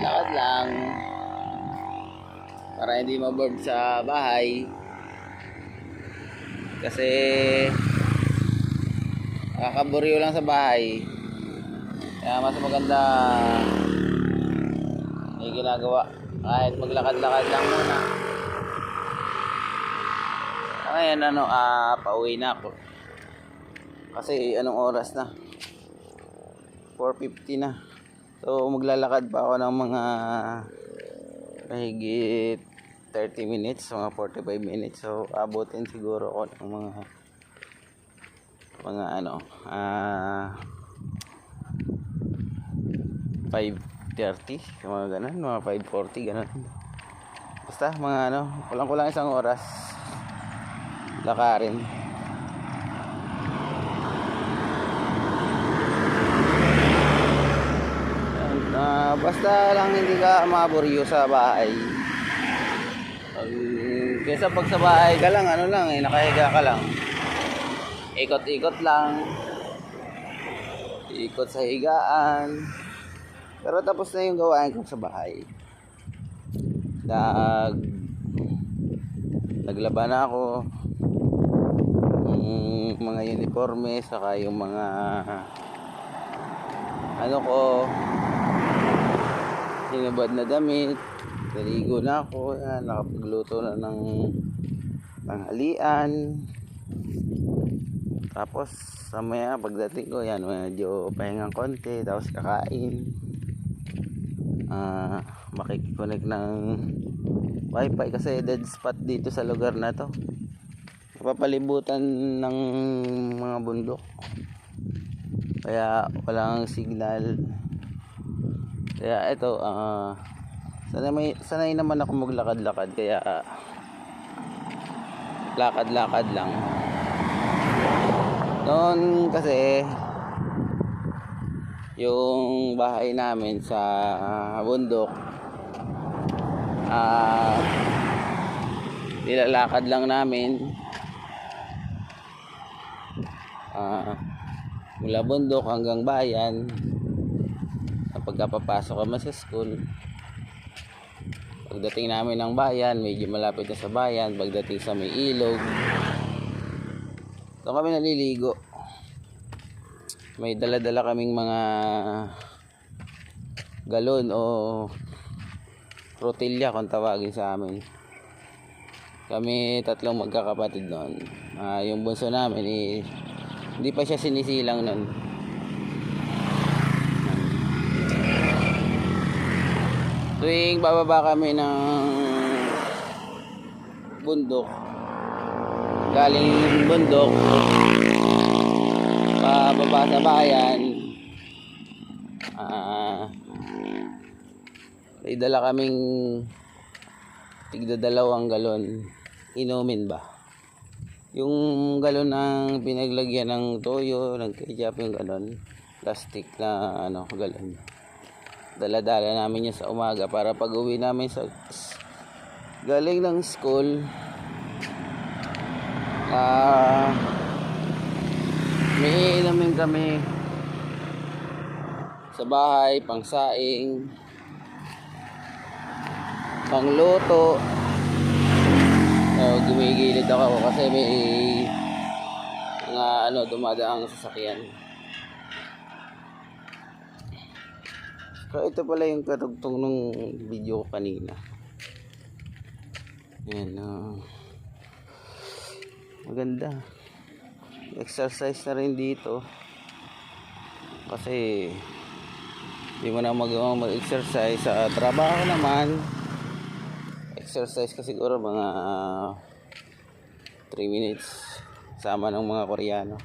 lakad lang para hindi ma-bored sa bahay kasi nakakaburyo lang sa bahay, kaya mas maganda may ginagawa kahit maglakad-lakad lang muna. Ngayon pauwi na ako kasi anong oras na, 4:50 na. So maglalakad pa ako ng mga mahigit 30 minutes, mga 45 minutes. So abutin siguro ako ng mga 5:30, mga ganun, mga 5:40 ganun. Basta mga kulang-kulang isang oras lakarin. Basta lang hindi ka maburyo sa bahay. Kesa pag sa bahay ka lang, nakahiga ka lang, ikot-ikot lang, ikot sa higaan. Pero tapos na yung gawain ko sa bahay. Naglaba na ako yung mga uniforme, saka yung mga hinubad na damit. Naligo na ako, nakapagluto na ng tanghalian. Tapos mamaya pagdating ko, medyo pahingang konti, tapos kakain, makikiconnect ng wifi kasi dead spot dito sa lugar na to, papalibutan ng mga bundok, kaya walang signal. Kaya ito, sanay naman ako maglakad-lakad, kaya lakad-lakad lang. Noon kasi yung bahay namin sa bundok, nilalakad lang namin mula bundok hanggang bayan. Pagkapapasok kami sa school, pagdating namin ng bayan, medyo malapit na sa bayan, pagdating sa may ilog, doon kami naliligo. May dala-dala kaming mga galon o rotilya kung tawagin sa amin. Kami tatlong magkakapatid noon. Yung bunso namin hindi pa siya sinisilang noon. Tuwing bababa kami ng bundok, galing bundok pababa sa bayan, may dala kaming tigda-2 galon, inumin ba, yung galon ng pinaglagyan ng toyo, ng ketchup, yung galon plastic na galon. Dala-dala namin yun sa umaga para pag uwi namin galing ng school, may inumin kami sa bahay, pangsaing, pangluto. Gumigilid ako kasi may mga dumadaang sasakyan. So ito pala yung karugtong ng video ko kanina. Ayan, maganda. Exercise na rin dito kasi hindi mo na magawang mag-exercise sa trabaho naman. Exercise ka siguro mga 3 minutes sama ng mga Koreano.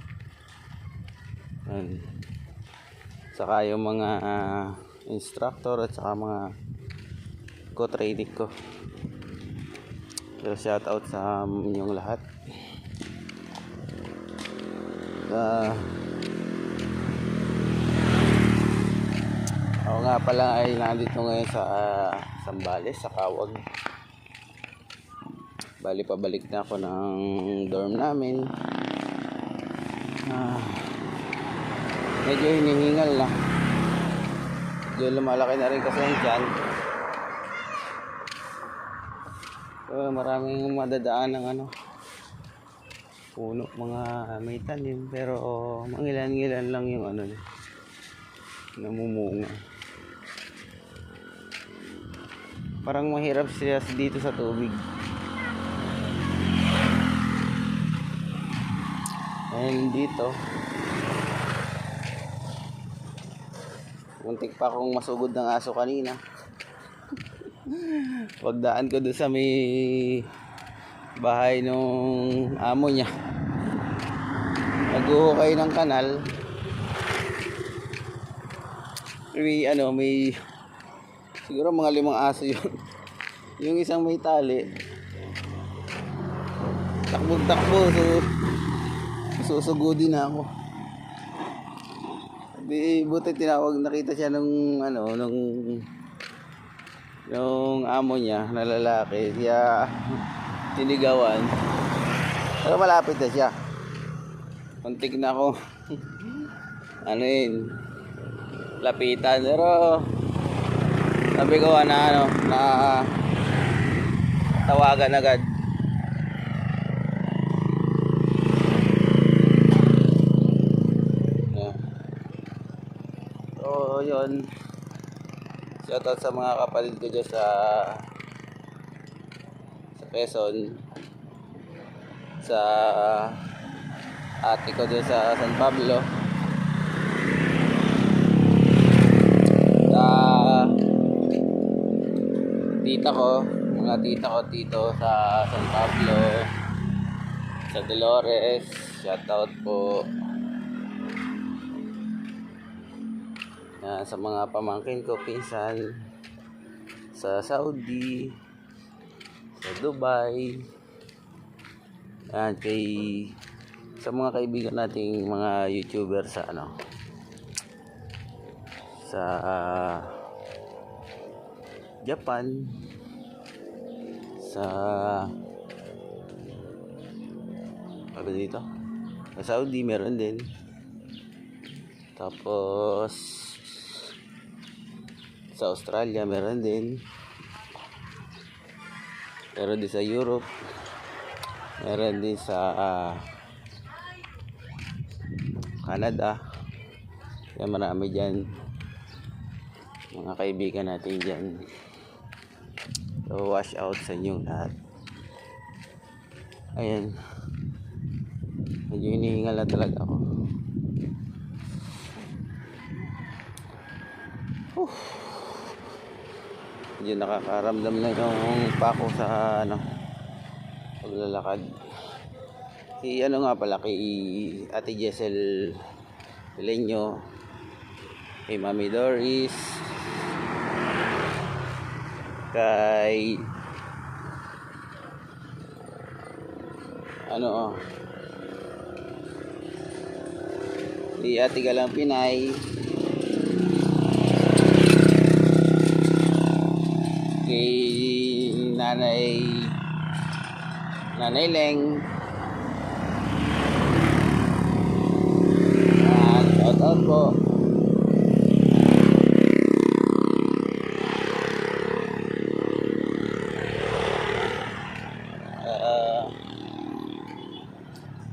Saka yung mga instructor at saka mga co-training ko. So shout out sa inyong lahat. Ako nga pala ay nandito ngayon sa Zambales, sa Kawag. Bali pabalik na ako ng dorm namin. Medyo hinihingal na Medyo lumalaki na rin kasi yung tiyan. So, maraming madadaan ng ano, puno, mga may tanim, pero mangilan-ngilan lang yung ano, namumunga. Parang mahirap siya dito sa tubig. Ayun dito. Muntik pa akong masugod ng aso kanina. Pagdaan ko doon sa may bahay nung amo niya. Naghuhukay ng kanal. May siguro mga 5 aso yun. Yung isang may tali. Takbo-takbo, so susugudin na ako. Di buti tinawag, nakita siya nung amo niya na lalaki, siya tinigawan. Pero malapit na siya. Muntik na ako lapitan, pero sabi ko na tawagan agad. So yun, shoutout sa mga kapatid ko dyan sa Quezon, sa ate ko dyan sa San Pablo, sa mga tita ko dito sa San Pablo, sa Dolores, shoutout po. Sa mga pamangkin ko, pinsan sa Saudi, sa Dubai, sa mga kaibigan nating mga YouTuber sa sa Japan, sa dito sa Saudi meron din, tapos sa Australia meron din sa Europe, meron din sa Canada. Kaya marami dyan mga kaibigan natin dyan. So wash out sa inyong lahat. Ayan, medyo hinihingal na talaga ako. Medyo nakakaramdam na yung pako sa paglalakad. Si nga pala, kay Ate Jessel Leño, kay Mami Doris, kay si Ate Galang Pinay, kay Nanay Leng, shout out po.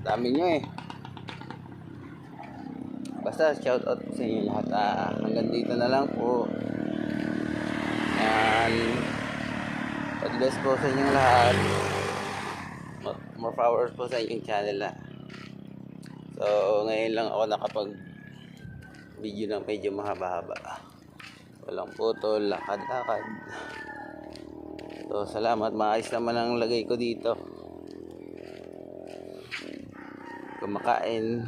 Dami nyo basta shout out sa inyo lahat. Hanggang dito na lang po. God bless po sa inyong lahat. More followers po sa inyong channel . So ngayon lang ako nakapag video ng medyo mahaba-haba, walang putol, lakad-lakad. So salamat, maayos naman ang lagay ko dito. Kumakain,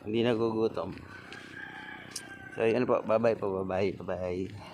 hindi nagugutom. So yun po, bye bye.